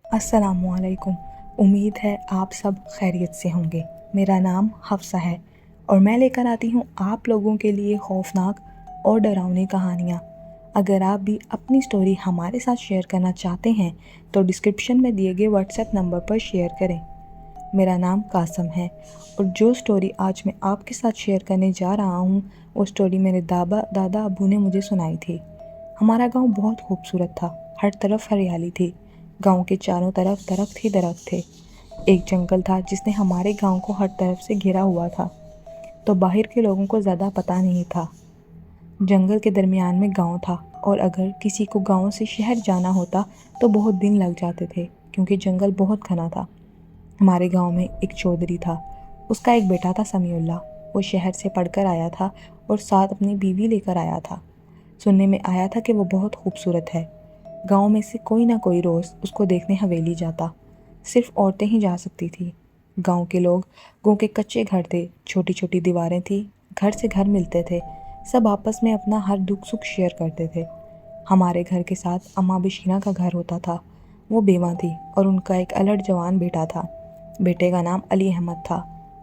अस्सलामुअलैकुम। उम्मीद है आप सब खैरियत से होंगे। मेरा नाम हफ्सा है और मैं लेकर आती हूँ आप लोगों के लिए खौफनाक और डरावनी कहानियाँ। अगर आप भी अपनी स्टोरी हमारे साथ शेयर करना चाहते हैं तो डिस्क्रिप्शन में दिए गए व्हाट्सएप नंबर पर शेयर करें। मेरा नाम कासम है और जो स्टोरी आज मैं आपके साथ शेयर करने जा रहा हूँ वो स्टोरी मेरे दादा अबू ने मुझे सुनाई थी। हमारा गांव बहुत खूबसूरत था, हर तरफ हरियाली थी। गांव के चारों तरफ दरख्त ही दरख्त थे। एक जंगल था जिसने हमारे गांव को हर तरफ से घिरा हुआ था, तो बाहर के लोगों को ज़्यादा पता नहीं था। जंगल के दरमियान में गांव था और अगर किसी को गांव से शहर जाना होता तो बहुत दिन लग जाते थे क्योंकि जंगल बहुत घना था। हमारे गांव में एक चौधरी था, उसका एक बेटा था समीउल्लाह। वो शहर से पढ़कर आया था और साथ अपनी बीवी लेकर आया था। सुनने में आया था कि वो बहुत खूबसूरत है। गांव में से कोई ना कोई रोज़ उसको देखने हवेली जाता। सिर्फ औरतें ही जा सकती थी। गांव के लोगों के कच्चे घर थे, छोटी छोटी दीवारें थी, घर से घर मिलते थे। सब आपस में अपना हर दुख सुख शेयर करते थे। हमारे घर के साथ अम्मा बशीरा का घर होता था। वो बेवा थी और उनका एक अलड़ जवान बेटा था। बेटे का नाम अली अहमद था।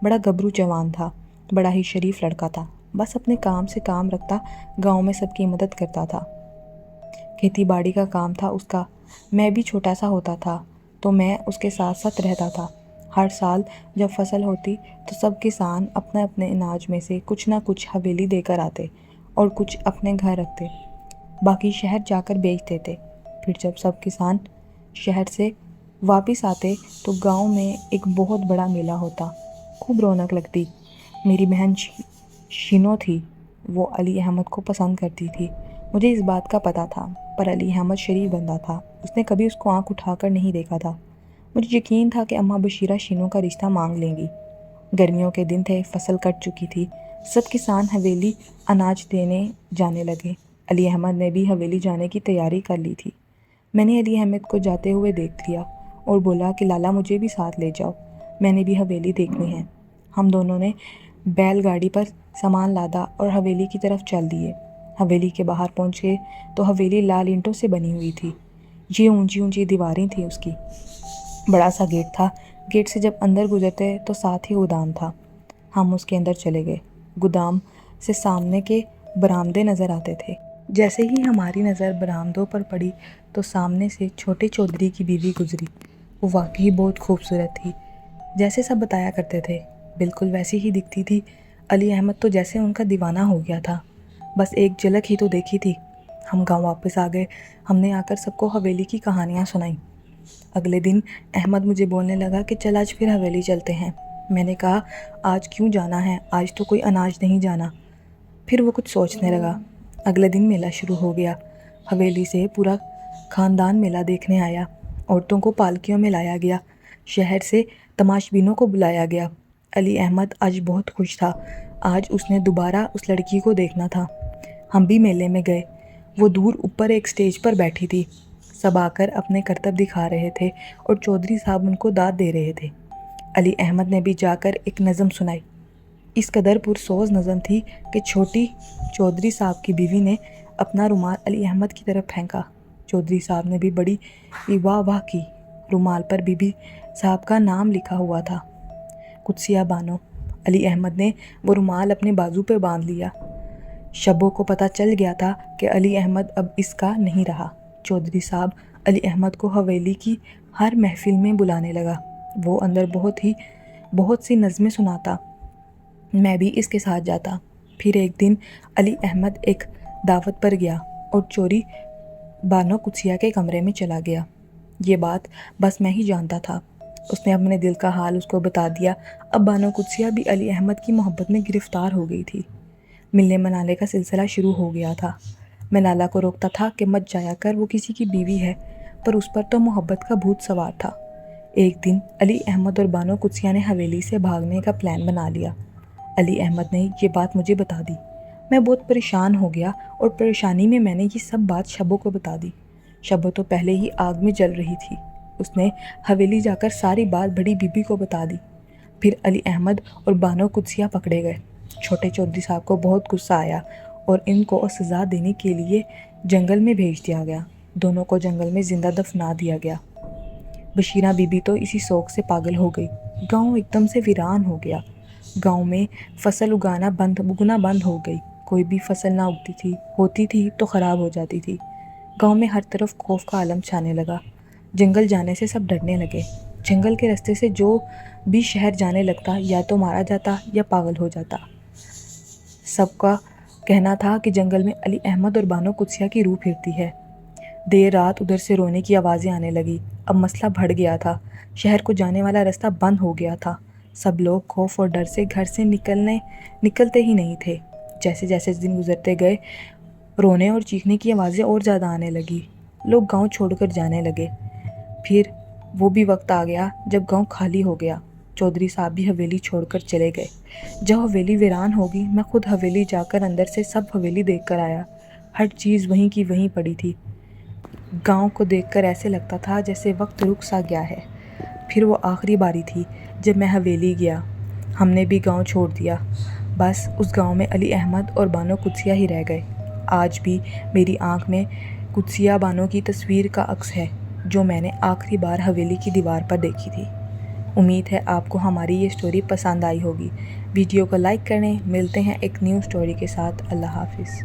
बड़ा गबरू जवान था, बड़ा ही शरीफ लड़का था। बस अपने काम से काम रखता, गांव में सबकी मदद करता था। खेती बाड़ी का काम था उसका। मैं भी छोटा सा होता था तो मैं उसके साथ साथ रहता था। हर साल जब फसल होती तो सब किसान अपने अपने अनाज में से कुछ ना कुछ हवेली देकर आते और कुछ अपने घर रखते, बाकी शहर जाकर बेच देते। फिर जब सब किसान शहर से वापस आते तो गांव में एक बहुत बड़ा मेला होता, खूब रौनक लगती। मेरी बहन शीनो थी, वो अली अहमद को पसंद करती थी। मुझे इस बात का पता था, पर अली अहमद शरीफ बंदा था, उसने कभी उसको आंख उठाकर नहीं देखा था। मुझे यकीन था कि अम्मा बशीरा शीनो का रिश्ता मांग लेंगी। गर्मियों के दिन थे, फसल कट चुकी थी, सब किसान हवेली अनाज देने जाने लगे। अली अहमद ने भी हवेली जाने की तैयारी कर ली थी। मैंने अली अहमद को जाते हुए देख लिया और बोला कि लाला मुझे भी साथ ले जाओ, मैंने भी हवेली देखनी है। हम दोनों ने बैलगाड़ी पर सामान लादा और हवेली की तरफ चल दिए। हवेली के बाहर पहुंच गए तो हवेली लाल ईंटों से बनी हुई थी। ये ऊंची ऊंची दीवारें थी उसकी। बड़ा सा गेट था। गेट से जब अंदर गुजरते तो साथ ही गोदाम था। हम उसके अंदर चले गए। गोदाम से सामने के बरामदे नज़र आते थे। जैसे ही हमारी नज़र बरामदों पर पड़ी तो सामने से छोटे चौधरी की बीवी गुजरी। वो वाकई बहुत खूबसूरत थी, जैसे सब बताया करते थे, बिल्कुल वैसी ही दिखती थी। अली अहमद तो जैसे उनका दीवाना हो गया था। बस एक झलक ही तो देखी थी। हम गांव वापस आ गए। हमने आकर सबको हवेली की कहानियाँ सुनाई। अगले दिन अहमद मुझे बोलने लगा कि चल आज फिर हवेली चलते हैं। मैंने कहा आज क्यों जाना है, आज तो कोई अनाज नहीं जाना। फिर वो कुछ सोचने लगा। अगले दिन मेला शुरू हो गया। हवेली से पूरा खानदान मेला देखने आया। औरतों को पालकियों में लाया गया, शहर से तमाशबीनों को बुलाया गया। अली अहमद आज बहुत खुश था। आज उसने दोबारा उस लड़की को देखना था। हम भी मेले में गए। वो दूर ऊपर एक स्टेज पर बैठी थी। सब आकर अपने करतब दिखा रहे थे और चौधरी साहब उनको दाद दे रहे थे। अली अहमद ने भी जाकर एक नज़म सुनाई। इस कदर पुरसोज नज़म थी कि छोटी चौधरी साहब की बीवी ने अपना रुमाल अली अहमद की तरफ फेंका। चौधरी साहब ने भी बड़ी वाह वाह की। रुमाल पर बीबी साहब का नाम लिखा हुआ था, कुत्सिया बानो। अली अहमद ने वो रुमाल अपने बाजू पर बांध लिया। शबों को पता चल गया था कि अली अहमद अब इसका नहीं रहा। चौधरी साहब अली अहमद को हवेली की हर महफिल में बुलाने लगा। वो अंदर बहुत सी नज़में सुनाता, मैं भी इसके साथ जाता। फिर एक दिन अली अहमद एक दावत पर गया और चोरी बानो कुत्सिया के कमरे में चला गया। ये बात बस मैं ही जानता था। उसने अपने दिल का हाल उसको बता दिया। अब बानो कुत्सिया भी अली अहमद की मोहब्बत में गिरफ्तार हो गई थी। मिलने मनाने का सिलसिला शुरू हो गया था। मैं लाला को रोकता था कि मत जाया कर, वो किसी की बीवी है, पर उस पर तो मोहब्बत का भूत सवार था। एक दिन अली अहमद और बानो कुत्सिया ने हवेली से भागने का प्लान बना लिया। अली अहमद ने ये बात मुझे बता दी। मैं बहुत परेशान हो गया और परेशानी में मैंने ये सब बात शबो को बता दी। शबो तो पहले ही आग में जल रही थी। उसने हवेली जाकर सारी बात बड़ी बीबी को बता दी। फिर अली अहमद और बानो कुत्सिया पकड़े गए। छोटे चौधरी साहब को बहुत गुस्सा आया और इनको सज़ा देने के लिए जंगल में भेज दिया गया। दोनों को जंगल में जिंदा दफना दिया गया। بشیرہ بی بی تو اسی شوق سے پاگل ہو گئی۔ گاؤں ایک دم سے ویران ہو گیا۔ گاؤں میں فصل اگنا بند ہو گئی۔ کوئی بھی فصل نہ اگتی تھی، ہوتی تھی تو خراب ہو جاتی تھی۔ گاؤں میں ہر طرف خوف کا عالم چھانے لگا۔ جنگل جانے سے سب ڈرنے لگے۔ جنگل کے راستے سے جو بھی شہر جانے لگتا یا تو مارا جاتا یا پاگل ہو جاتا۔ سب کا کہنا تھا کہ جنگل میں علی احمد اور بانو قدسیہ کی روح پھرتی ہے۔ دیر رات ادھر سے رونے کی آوازیں آنے لگی۔ اب مسئلہ بڑھ گیا تھا۔ شہر کو جانے والا راستہ بند ہو گیا تھا۔ سب لوگ خوف اور ڈر سے گھر سے نکلتے ہی نہیں تھے۔ جیسے جیسے دن گزرتے گئے، رونے اور چیخنے کی آوازیں اور زیادہ آنے لگی۔ لوگ گاؤں چھوڑ کر جانے لگے۔ پھر وہ بھی وقت آ گیا جب گاؤں خالی ہو گیا۔ چودھری صاحب بھی حویلی چھوڑ کر چلے گئے۔ جب حویلی ویران ہوگی، میں خود حویلی جا کر اندر سے سب حویلی دیکھ کر آیا۔ ہر چیز وہیں کی وہیں پڑی تھی۔ گاؤں کو دیکھ کر ایسے لگتا تھا جیسے وقت رک سا گیا ہے۔ پھر وہ آخری باری تھی جب میں حویلی گیا۔ ہم نے بھی گاؤں چھوڑ دیا۔ بس اس گاؤں میں علی احمد اور بانو قدسیہ ہی رہ گئے۔ آج بھی میری آنکھ میں قدسیہ بانو کی تصویر کا عکس ہے جو میں نے آخری بار حویلی کی دیوار پر دیکھی تھی۔ امید ہے آپ کو ہماری یہ سٹوری پسند آئی ہوگی۔ ویڈیو کو لائک کریں۔ ملتے ہیں ایک نیو سٹوری کے ساتھ۔ اللہ حافظ۔